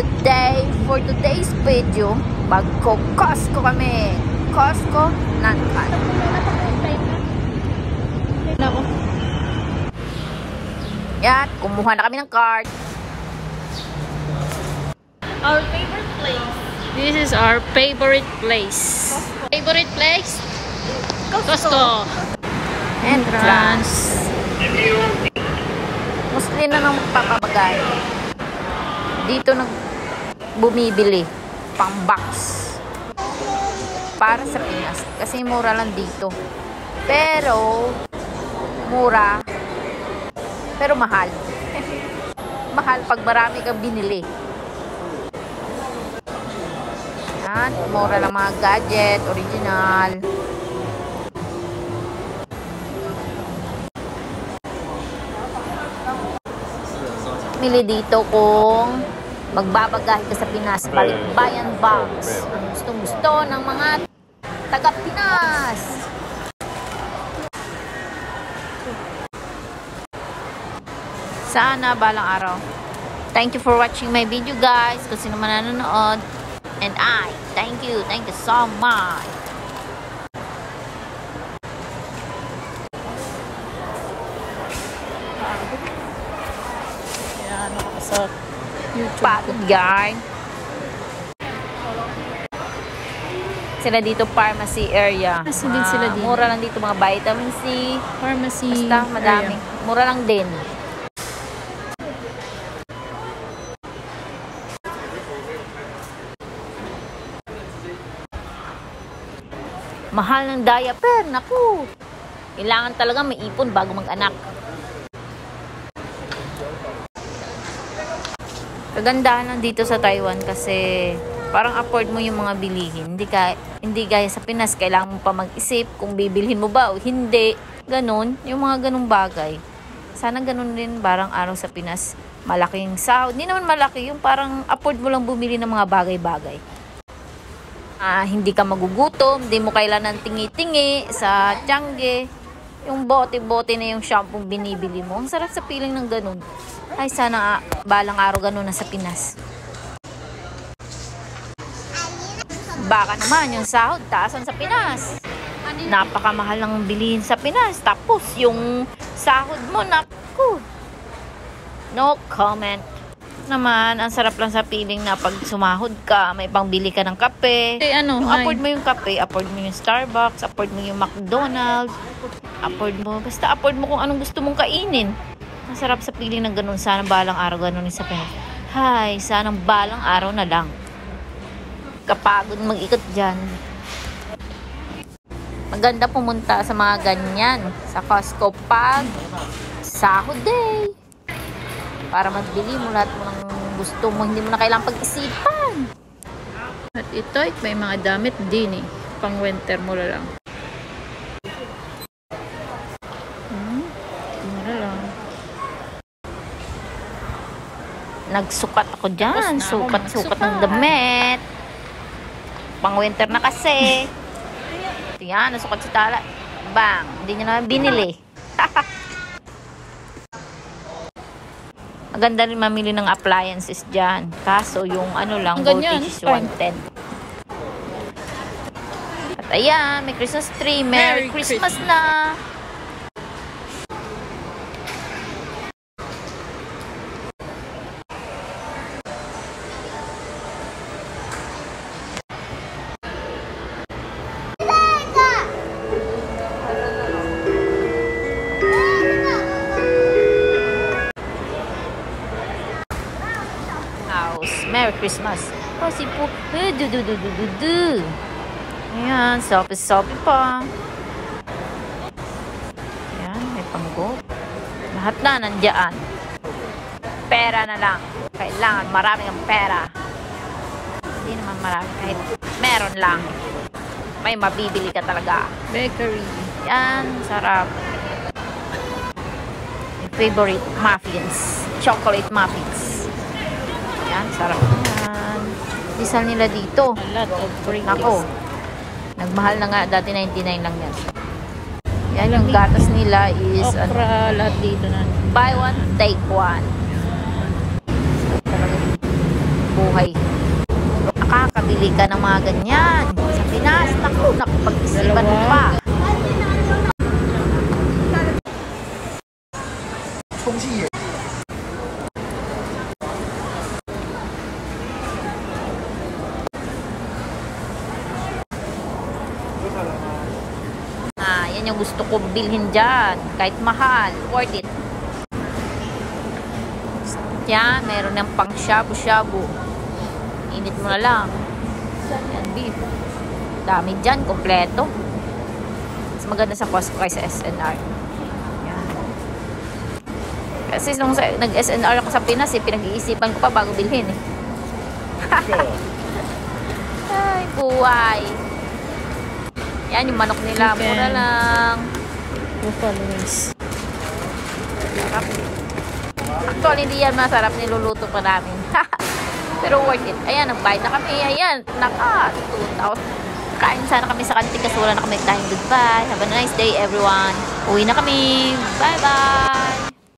Today, for today's video, magko-Costco kami. Costco, Nankan. Yan, kumuha na kami ng card. Our favorite place. This is our favorite place. Favorite place? Costco. Entrance. Muslim na nang magpapabagay. Dito bumibili pang box para sa Pinas kasi mura lang dito, pero mahal. Mahal pag marami kang binili. Yan, mura lang mga gadget original. Mili dito kung magbabagahe ka sa Pinas, balikbayan box. Ang gustong-gusto ng mga taga-Pinas. Sana balang araw. Thank you for watching my video, guys. Kung sino man nanonood. And thank you so much. Sa YouTube. Pagod, guys. Sila dito, pharmacy area. Kasi din sila dito. Mura lang dito mga vitamin C. Pharmacy. Basta madami. Area. Mura lang din. Mahal ng diaper. Naku. Kailangan talaga may ipon bago mag-anak. Kagandahan lang dito sa Taiwan kasi parang afford mo yung mga bilihin. Hindi gaya sa Pinas, kailangan mo pa mag-isip kung bibilhin mo ba o hindi. Ganon, yung mga ganong bagay. Sana ganon din barang araw sa Pinas. Malaking sahod. Hindi naman malaki, yung parang afford mo lang bumili ng mga bagay-bagay. Hindi ka magugutom, hindi mo kailangan tingi-tingi sa Tiangge. Yung bote-bote na yung shampoo binibili mo. Ang sarap sa feeling ng ganon. Ay, sana balang araw ganun na sa Pinas. Baka naman yung sahod, taasan sa Pinas. Napakamahal ng bilihin sa Pinas. Tapos yung sahod mo, naku. No comment. Naman, ang sarap lang sa feeling na pag sumahod ka, may pangbili ka ng kape. Afford mo yung kape, afford mo yung Starbucks, afford mo yung McDonald's, basta afford mo kung anong gusto mong kainin. Ang sarap sa feeling ng ganun. Sana balang araw ganun sa Pinas. Hay, sana balang araw na lang. Kapagod mag-ikot dyan. Maganda pumunta sa mga ganyan sa Costco pag sahod day. Para magbili mo lahat mo ng gusto mo. Hindi mo na kailangang pag-isipan. At ito, may mga damit din eh. Pang winter mo lang. Mura lang. Nagsukat ako dyan. Sukat ng damit. Pang winter na kasi. Ito yan, nasukat si Tala. Bang, hindi niya naman binili. Maganda rin mamili ng appliances dyan. Kaso yung voltage is 110. At ayan, may Christmas tree. Merry Christmas na! Merry Christmas. Kasi po, ayan, sopi pa. Ayan, may panggo. Lahat na nandiyan. Pera na lang. Kailangan marami ang pera. Hindi naman marami, kahit meron lang. May mabibili ka talaga. Bakery. Yan, sarap. My favorite muffins. Chocolate muffins. Yan, sarap yan. Disal nila dito. A lot of drinks. Ako, nagmahal na nga. Dati 99 lang yan. Yan, yung gatas nila is okra, lahat dito na. buy one, take one. Talaga, buhay. Nakakabili ka ng mga ganyan. Sa Pinas, naku, pag-isipan mo pa. Yan yung gusto ko bilhin dyan. Kahit mahal, worth it. Yan, meron ng pang shabu-shabu. Init mo na lang. Yan, beef. Dami dyan, kompleto. Mas maganda sa Costco kaysa SNR. Yan. Kasi nung nag-SNR ako sa Pinas, pinag-iisipan ko pa bago bilhin eh. Ay, buhay. Yan, yung manok nila. Chicken. Mura lang. Buffalo wings. Sarap. Actually, hindi yan masarap. Niluluto pa namin. Pero worth it. Ayan, nagbayad na kami. Ayan, naka 2,000. Kain sana kami sa kantin kasi wala na kami tayong goodbye. Have a nice day, everyone. Uwi na kami. Bye-bye.